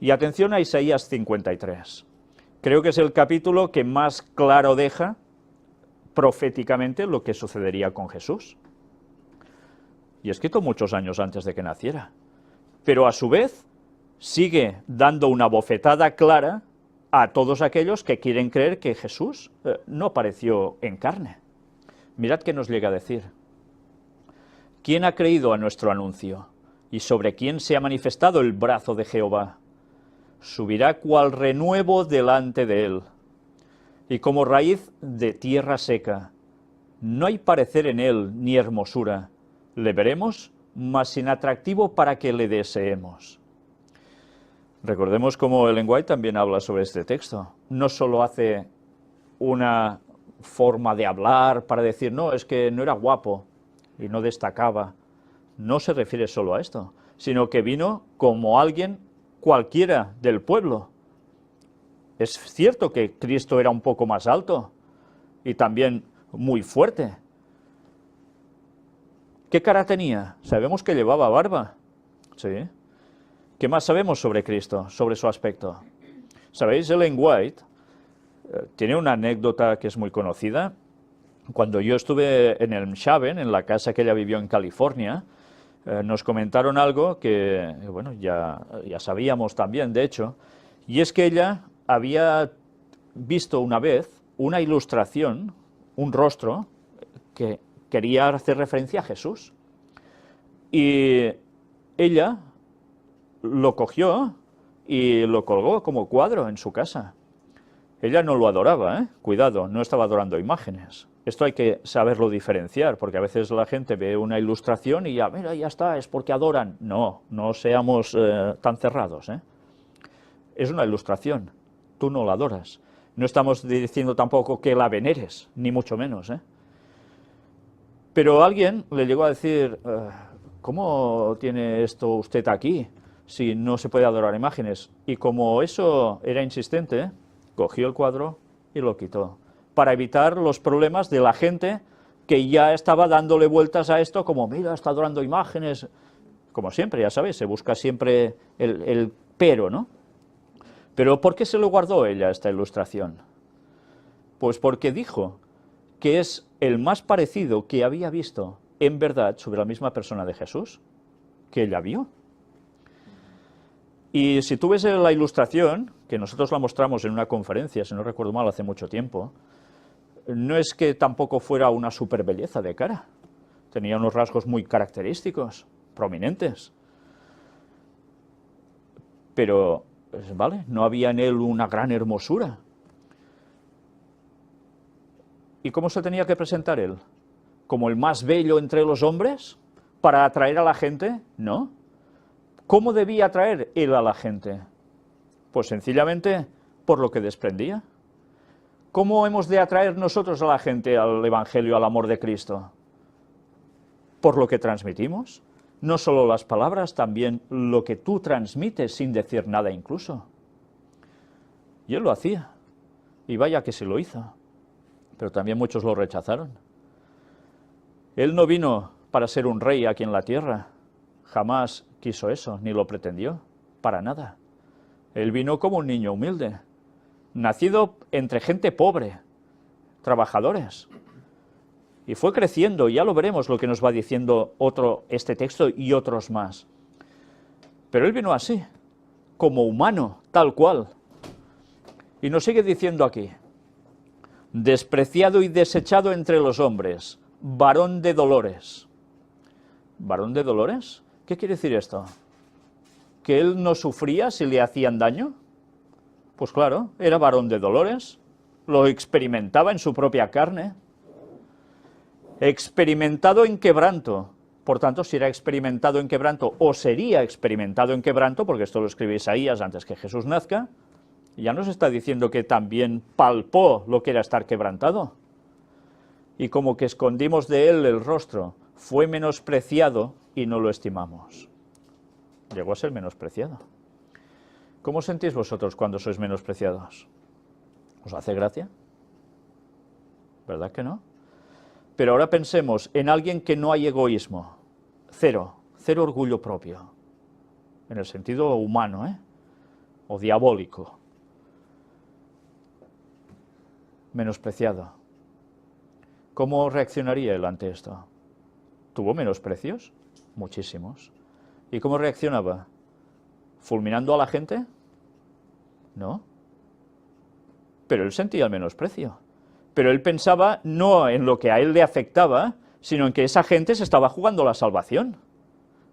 Y atención a Isaías 53. Creo que es el capítulo que más claro deja proféticamente lo que sucedería con Jesús. Y escrito muchos años antes de que naciera. Pero a su vez sigue dando una bofetada clara a todos aquellos que quieren creer que Jesús no apareció en carne. Mirad qué nos llega a decir. ¿Quién ha creído a nuestro anuncio? ¿Y sobre quién se ha manifestado el brazo de Jehová? Subirá cual renuevo delante de él, y como raíz de tierra seca. No hay parecer en él ni hermosura. Le veremos, mas sin atractivo para que le deseemos. Recordemos cómo Ellen White también habla sobre este texto. No solo hace una forma de hablar para decir, no, es que no era guapo y no destacaba. No se refiere solo a esto, sino que vino como alguien cualquiera del pueblo. Es cierto que Cristo era un poco más alto y también muy fuerte. ¿Qué cara tenía? Sabemos que llevaba barba. ¿Sí? ¿Qué más sabemos sobre Cristo, sobre su aspecto? ¿Sabéis? Ellen White tiene una anécdota que es muy conocida. Cuando yo estuve en el Mshaven, en la casa que ella vivió en California, nos comentaron algo que, bueno, ya sabíamos también, de hecho, y es que ella había visto una vez una ilustración, un rostro, que quería hacer referencia a Jesús. Y ella lo cogió y lo colgó como cuadro en su casa. Ella no lo adoraba, cuidado, no estaba adorando imágenes. Esto hay que saberlo diferenciar, porque a veces la gente ve una ilustración y ya, mira, ya está, es porque adoran. No, no seamos tan cerrados. Es una ilustración, tú no la adoras. No estamos diciendo tampoco que la veneres, ni mucho menos. Pero alguien le llegó a decir, ¿cómo tiene esto usted aquí si no se puede adorar imágenes? Y como eso era insistente, cogió el cuadro y lo quitó, para evitar los problemas de la gente que ya estaba dándole vueltas a esto, como, mira, está adorando imágenes. Como siempre, ya sabéis, se busca siempre el pero, ¿no? Pero ¿por qué se lo guardó ella esta ilustración? Pues porque dijo que es el más parecido que había visto en verdad sobre la misma persona de Jesús, que ella vio. Y si tú ves la ilustración, que nosotros la mostramos en una conferencia, si no recuerdo mal, hace mucho tiempo, no es que tampoco fuera una super belleza de cara. Tenía unos rasgos muy característicos, prominentes. Pero, ¿vale? No había en él una gran hermosura. ¿Y cómo se tenía que presentar él? ¿Como el más bello entre los hombres? ¿Para atraer a la gente? No. ¿Cómo debía atraer él a la gente? Pues sencillamente por lo que desprendía. ¿Cómo hemos de atraer nosotros a la gente al Evangelio, al amor de Cristo? Por lo que transmitimos. No solo las palabras, también lo que tú transmites sin decir nada incluso. Y él lo hacía. Y vaya que se lo hizo. Pero también muchos lo rechazaron. Él no vino para ser un rey aquí en la tierra. Jamás quiso eso, ni lo pretendió. Para nada. Él vino como un niño humilde. Nacido entre gente pobre, trabajadores. Y fue creciendo, y ya lo veremos lo que nos va diciendo este texto y otros más. Pero él vino así, como humano, tal cual. Y nos sigue diciendo aquí, despreciado y desechado entre los hombres, varón de dolores. ¿Varón de dolores? ¿Qué quiere decir esto? ¿Que él no sufría si le hacían daño? Pues claro, era varón de dolores, lo experimentaba en su propia carne. Experimentado en quebranto. Por tanto, si era experimentado en quebranto, o sería experimentado en quebranto, porque esto lo escribe Isaías antes que Jesús nazca, ya nos está diciendo que también palpó lo que era estar quebrantado. Y como que escondimos de él el rostro, fue menospreciado y no lo estimamos. Llegó a ser menospreciado. ¿Cómo sentís vosotros cuando sois menospreciados? ¿Os hace gracia? ¿Verdad que no? Pero ahora pensemos en alguien que no hay egoísmo. Cero orgullo propio. En el sentido humano, o diabólico, menospreciado. ¿Cómo reaccionaría él ante esto? ¿Tuvo menosprecios? Muchísimos. ¿Y cómo reaccionaba? ¿Fulminando a la gente? No. Pero él sentía el menosprecio. Pero él pensaba no en lo que a él le afectaba, sino en que esa gente se estaba jugando la salvación.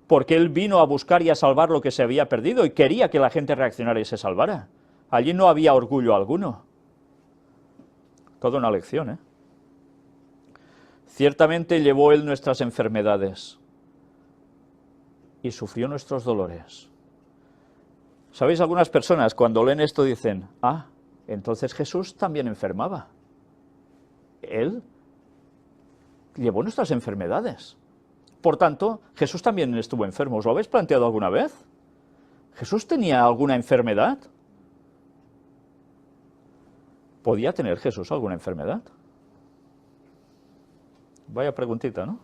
Porque él vino a buscar y a salvar lo que se había perdido y quería que la gente reaccionara y se salvara. Allí no había orgullo alguno. Toda una lección, ¿eh? Ciertamente llevó él nuestras enfermedades y sufrió nuestros dolores. ¿Sabéis? Algunas personas cuando leen esto dicen, ah, entonces Jesús también enfermaba. Él llevó nuestras enfermedades. Por tanto, Jesús también estuvo enfermo. ¿Os lo habéis planteado alguna vez? ¿Jesús tenía alguna enfermedad? ¿Podía tener Jesús alguna enfermedad? Vaya preguntita, ¿no?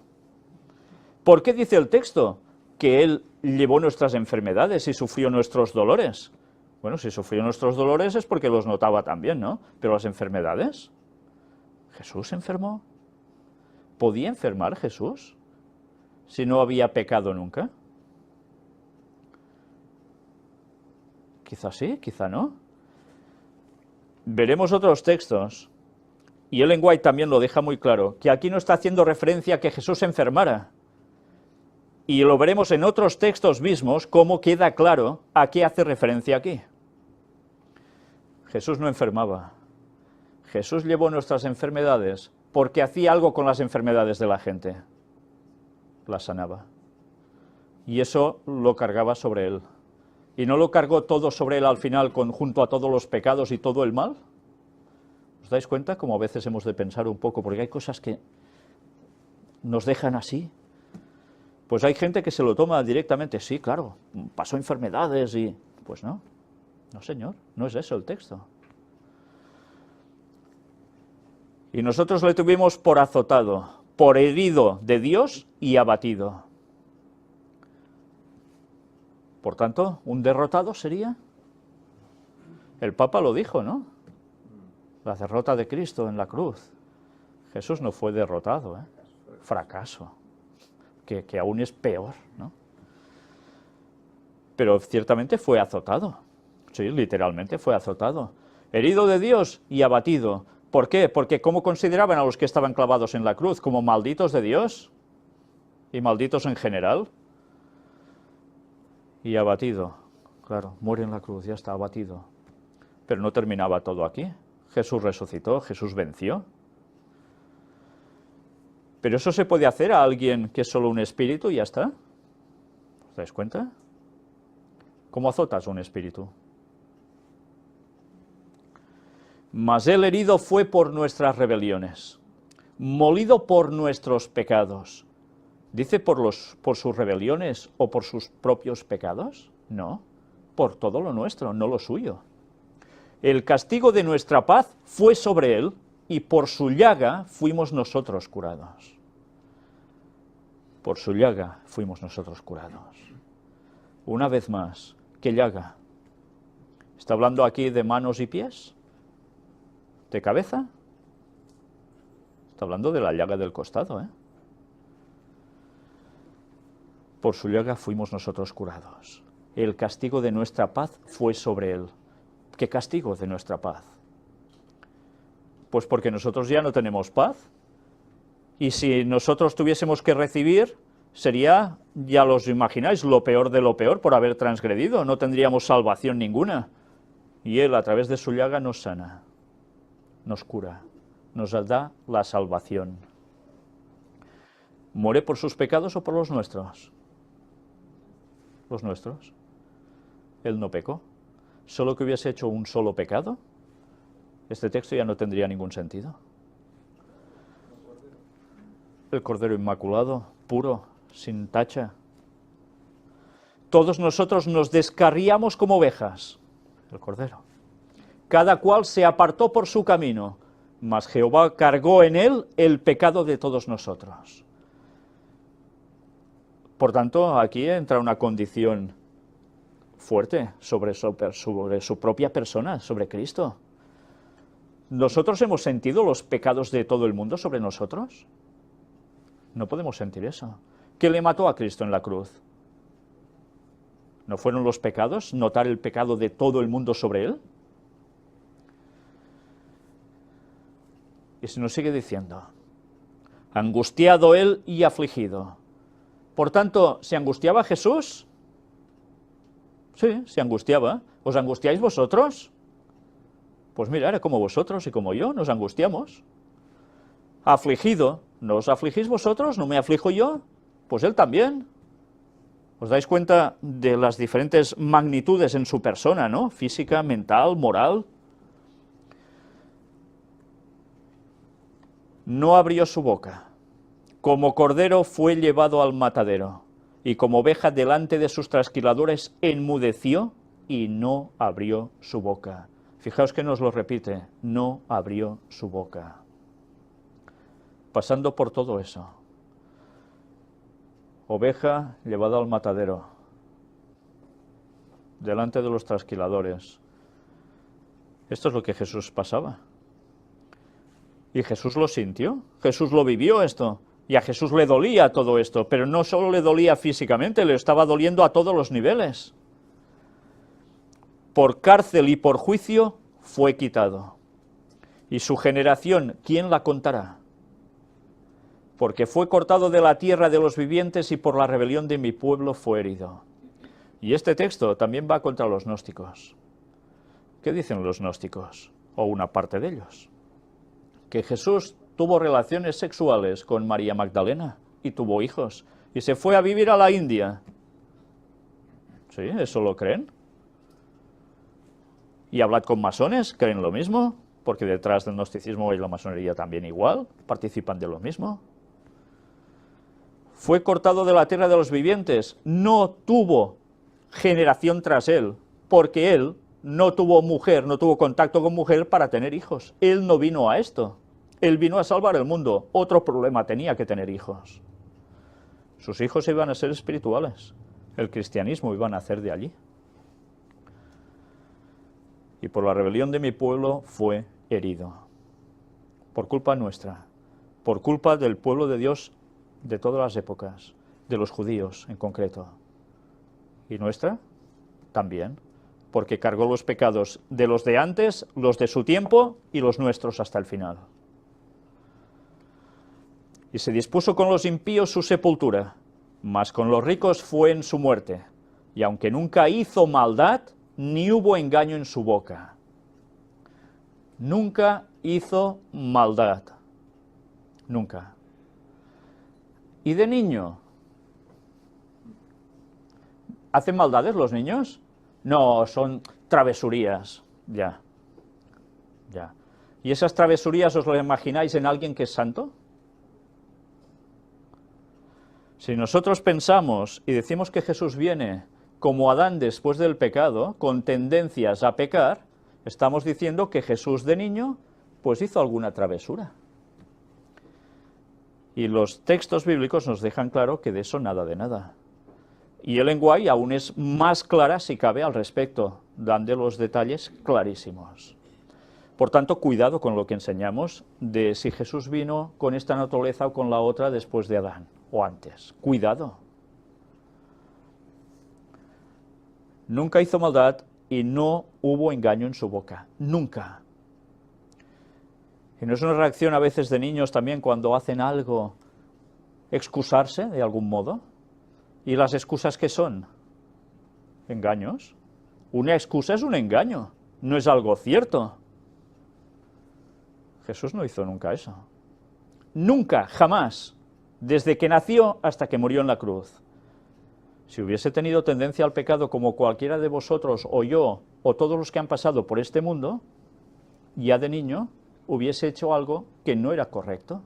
¿Por qué dice el texto que Él llevó nuestras enfermedades y sufrió nuestros dolores? Bueno, si sufrió nuestros dolores es porque los notaba también, ¿no? Pero las enfermedades, ¿Jesús enfermó? ¿Podía enfermar Jesús si no había pecado nunca? Quizá sí, quizá no. Veremos otros textos, y Ellen White también lo deja muy claro, que aquí no está haciendo referencia a que Jesús enfermara. Y lo veremos en otros textos mismos, cómo queda claro a qué hace referencia aquí. Jesús no enfermaba. Jesús llevó nuestras enfermedades porque hacía algo con las enfermedades de la gente. Las sanaba. Y eso lo cargaba sobre él. ¿Y no lo cargó todo sobre él al final junto a todos los pecados y todo el mal? ¿Os dais cuenta? Como a veces hemos de pensar un poco, porque hay cosas que nos dejan así. Pues hay gente que se lo toma directamente, sí, claro, pasó enfermedades y... Pues no, no señor, no es eso el texto. Y nosotros le tuvimos por azotado, por herido de Dios y abatido. Por tanto, ¿un derrotado sería? El Papa lo dijo, ¿no? La derrota de Cristo en la cruz. Jesús no fue derrotado, ¿eh? Fracaso. Que aún es peor, ¿no? Pero ciertamente fue azotado. Sí, literalmente fue azotado. Herido de Dios y abatido. ¿Por qué? Porque ¿cómo consideraban a los que estaban clavados en la cruz? ¿Como malditos de Dios? ¿Y malditos en general? Y abatido. Claro, muere en la cruz, ya está abatido. Pero no terminaba todo aquí. Jesús resucitó, Jesús venció. Pero eso se puede hacer a alguien que es solo un espíritu y ya está. ¿Os dais cuenta? ¿Cómo azotas un espíritu? Mas el herido fue por nuestras rebeliones, molido por nuestros pecados. ¿Dice por sus rebeliones o por sus propios pecados? No, por todo lo nuestro, no lo suyo. El castigo de nuestra paz fue sobre él, y por su llaga fuimos nosotros curados. Por su llaga fuimos nosotros curados. Una vez más, ¿qué llaga? ¿Está hablando aquí de manos y pies? ¿De cabeza? Está hablando de la llaga del costado, ¿eh? Por su llaga fuimos nosotros curados. El castigo de nuestra paz fue sobre él. ¿Qué castigo de nuestra paz? Pues porque nosotros ya no tenemos paz. Y si nosotros tuviésemos que recibir, sería, ya los imagináis, lo peor de lo peor por haber transgredido. No tendríamos salvación ninguna. Y él, a través de su llaga, nos sana, nos cura, nos da la salvación. ¿Muere por sus pecados o por los nuestros? Los nuestros. Él no pecó. Solo que hubiese hecho un solo pecado, este texto ya no tendría ningún sentido. El Cordero Inmaculado, puro, sin tacha. Todos nosotros nos descarriamos como ovejas, el Cordero. Cada cual se apartó por su camino, mas Jehová cargó en él el pecado de todos nosotros. Por tanto, aquí entra una condición fuerte sobre su propia persona, sobre Cristo. ¿Nosotros hemos sentido los pecados de todo el mundo sobre nosotros? No podemos sentir eso. ¿Qué le mató a Cristo en la cruz? ¿No fueron los pecados? ¿Notar el pecado de todo el mundo sobre él? Y se nos sigue diciendo, angustiado él y afligido. Por tanto, ¿se angustiaba Jesús? Sí, se angustiaba. ¿Os angustiáis vosotros? Pues mira, era como vosotros y como yo, nos angustiamos. Afligido, ¿no os afligís vosotros? ¿No me aflijo yo? Pues él también. ¿Os dais cuenta de las diferentes magnitudes en su persona, ¿no? Física, mental, moral. No abrió su boca. Como cordero fue llevado al matadero, y como oveja delante de sus trasquiladores enmudeció y no abrió su boca. Fijaos que nos lo repite, no abrió su boca. Pasando por todo eso. Oveja llevada al matadero, delante de los trasquiladores. Esto es lo que Jesús pasaba. Y Jesús lo sintió, Jesús lo vivió esto, y a Jesús le dolía todo esto, pero no solo le dolía físicamente, le estaba doliendo a todos los niveles. Por cárcel y por juicio fue quitado. Y su generación, ¿quién la contará? Porque fue cortado de la tierra de los vivientes y por la rebelión de mi pueblo fue herido. Y este texto también va contra los gnósticos. ¿Qué dicen los gnósticos? O una parte de ellos. Que Jesús tuvo relaciones sexuales con María Magdalena y tuvo hijos, y se fue a vivir a la India. ¿Sí? ¿Eso lo creen? Y hablad con masones, ¿creen lo mismo? Porque detrás del gnosticismo y la masonería también igual, participan de lo mismo. Fue cortado de la tierra de los vivientes, no tuvo generación tras él, porque él no tuvo mujer, no tuvo contacto con mujer para tener hijos. Él no vino a esto. Él vino a salvar el mundo. Otro problema, tenía que tener hijos. Sus hijos iban a ser espirituales. El cristianismo iban a hacer de allí. Y por la rebelión de mi pueblo fue herido. Por culpa nuestra. Por culpa del pueblo de Dios de todas las épocas. De los judíos en concreto. ¿Y nuestra? También. Porque cargó los pecados de los de antes, los de su tiempo y los nuestros hasta el final. Y se dispuso con los impíos su sepultura, mas con los ricos fue en su muerte, y aunque nunca hizo maldad, ni hubo engaño en su boca. Nunca hizo maldad. Nunca. ¿Y de niño? ¿Hacen maldades los niños? No, son travesurías. Ya. ¿Y esas travesurías os lo imagináis en alguien que es santo? Si nosotros pensamos y decimos que Jesús viene como Adán después del pecado, con tendencias a pecar, estamos diciendo que Jesús de niño pues hizo alguna travesura. Y los textos bíblicos nos dejan claro que de eso nada de nada. Y Ellen White aún es más clara si cabe al respecto, dando los detalles clarísimos. Por tanto, cuidado con lo que enseñamos de si Jesús vino con esta naturaleza o con la otra después de Adán, o antes. Cuidado. Nunca hizo maldad y no hubo engaño en su boca. Nunca. ¿Y no es una reacción a veces de niños también cuando hacen algo, excusarse de algún modo? ¿Y las excusas qué son? Engaños. Una excusa es un engaño, no es algo cierto. Jesús no hizo nunca eso. Nunca, jamás, desde que nació hasta que murió en la cruz. Si hubiese tenido tendencia al pecado como cualquiera de vosotros, o yo, o todos los que han pasado por este mundo, ya de niño hubiese hecho algo que no era correcto.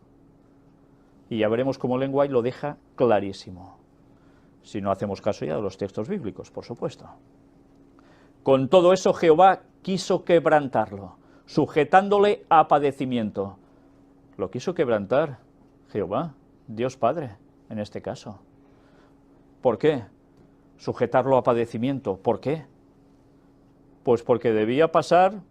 Y ya veremos cómo Ellen White lo deja clarísimo. Si no hacemos caso ya de los textos bíblicos, por supuesto. Con todo eso Jehová quiso quebrantarlo, sujetándole a padecimiento. Lo quiso quebrantar Jehová, Dios Padre, en este caso. ¿Por qué? sujetarlo a padecimiento. ¿Por qué? Pues porque debía pasar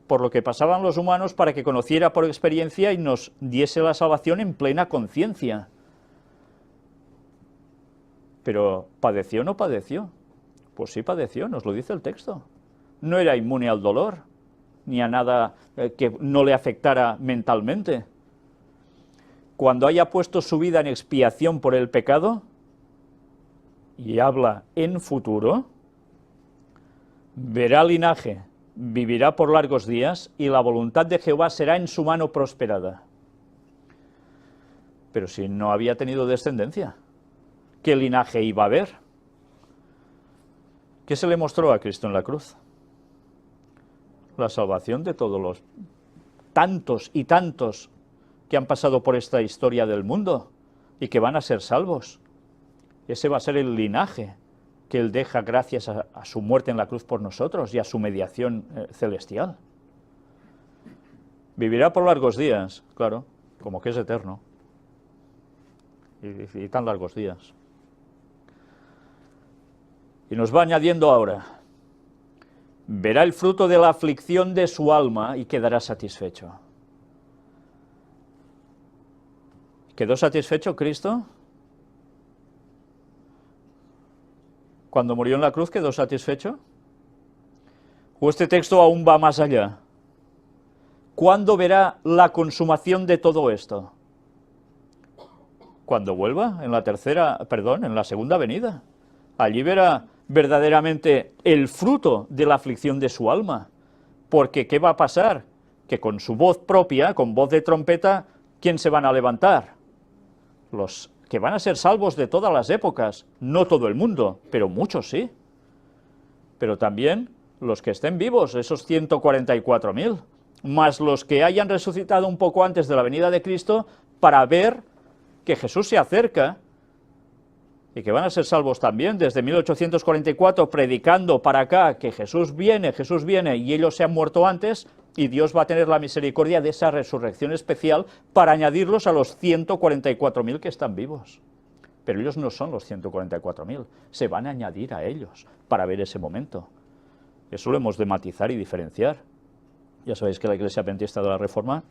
por lo que pasaban los humanos para que conociera por experiencia y nos diese la salvación en plena conciencia. Pero, ¿padeció o no padeció? Pues sí padeció, nos lo dice el texto. No era inmune al dolor, ni a nada que no le afectara mentalmente. Cuando haya puesto su vida en expiación por el pecado, y habla en futuro, verá linaje, vivirá por largos días, y la voluntad de Jehová será en su mano prosperada. Pero si no había tenido descendencia, ¿qué linaje iba a haber? ¿Qué se le mostró a Cristo en la cruz? La salvación de todos los tantos y tantos que han pasado por esta historia del mundo y que van a ser salvos. Ese va a ser el linaje que Él deja gracias a su muerte en la cruz por nosotros y a su mediación celestial. Vivirá por largos días, claro, como que es eterno. Y tan largos días. Y nos va añadiendo ahora, verá el fruto de la aflicción de su alma y quedará satisfecho. ¿Quedó satisfecho Cristo? Cuando murió en la cruz, ¿quedó satisfecho? ¿O este texto aún va más allá? ¿Cuándo verá la consumación de todo esto? Cuando vuelva, en la segunda venida. Allí verá verdaderamente el fruto de la aflicción de su alma. Porque, ¿qué va a pasar? Que con su voz propia, con voz de trompeta, ¿quién se van a levantar? Los que van a ser salvos de todas las épocas, no todo el mundo, pero muchos sí. Pero también los que estén vivos, esos 144.000, más los que hayan resucitado un poco antes de la venida de Cristo, para ver que Jesús se acerca y que van a ser salvos también, desde 1844, predicando para acá que Jesús viene, y ellos se han muerto antes, y Dios va a tener la misericordia de esa resurrección especial para añadirlos a los 144.000 que están vivos. Pero ellos no son los 144.000, se van a añadir a ellos para ver ese momento. Eso lo hemos de matizar y diferenciar. Ya sabéis que la Iglesia Adventista de la Reforma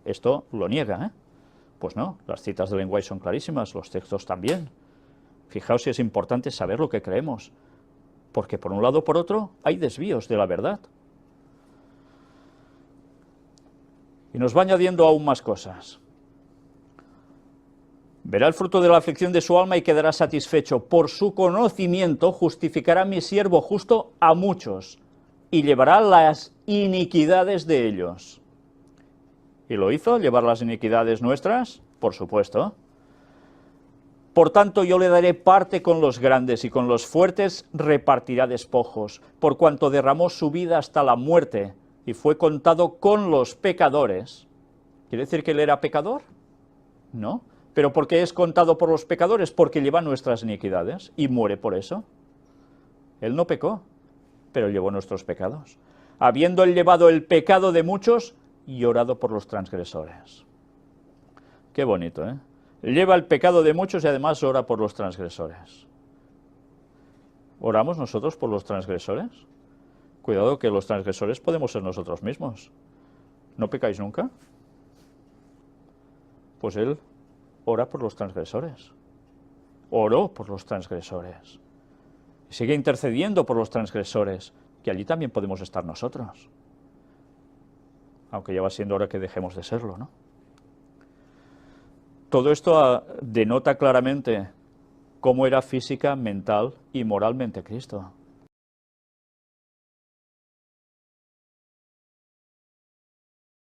esto lo niega, ¿eh? Pues no, las citas de Ellen White son clarísimas, los textos también. Fijaos si es importante saber lo que creemos, porque por un lado o por otro hay desvíos de la verdad. Y nos va añadiendo aún más cosas. Verá el fruto de la aflicción de su alma y quedará satisfecho. Por su conocimiento justificará mi siervo justo a muchos y llevará las iniquidades de ellos. ¿Y lo hizo, llevar las iniquidades nuestras? Por supuesto. Por tanto, yo le daré parte con los grandes y con los fuertes repartirá despojos, por cuanto derramó su vida hasta la muerte y fue contado con los pecadores. ¿Quiere decir que él era pecador? No. ¿Pero por qué es contado por los pecadores? Porque lleva nuestras iniquidades y muere por eso. Él no pecó, pero llevó nuestros pecados. Habiendo él llevado el pecado de muchos y orado por los transgresores. Qué bonito, ¿eh? Lleva el pecado de muchos y además ora por los transgresores. ¿Oramos nosotros por los transgresores? Cuidado que los transgresores podemos ser nosotros mismos. ¿No pecáis nunca? Pues él ora por los transgresores. Oró por los transgresores. Y sigue intercediendo por los transgresores, que allí también podemos estar nosotros. Aunque ya va siendo hora que dejemos de serlo, ¿no? Todo esto denota claramente cómo era física, mental y moralmente Cristo.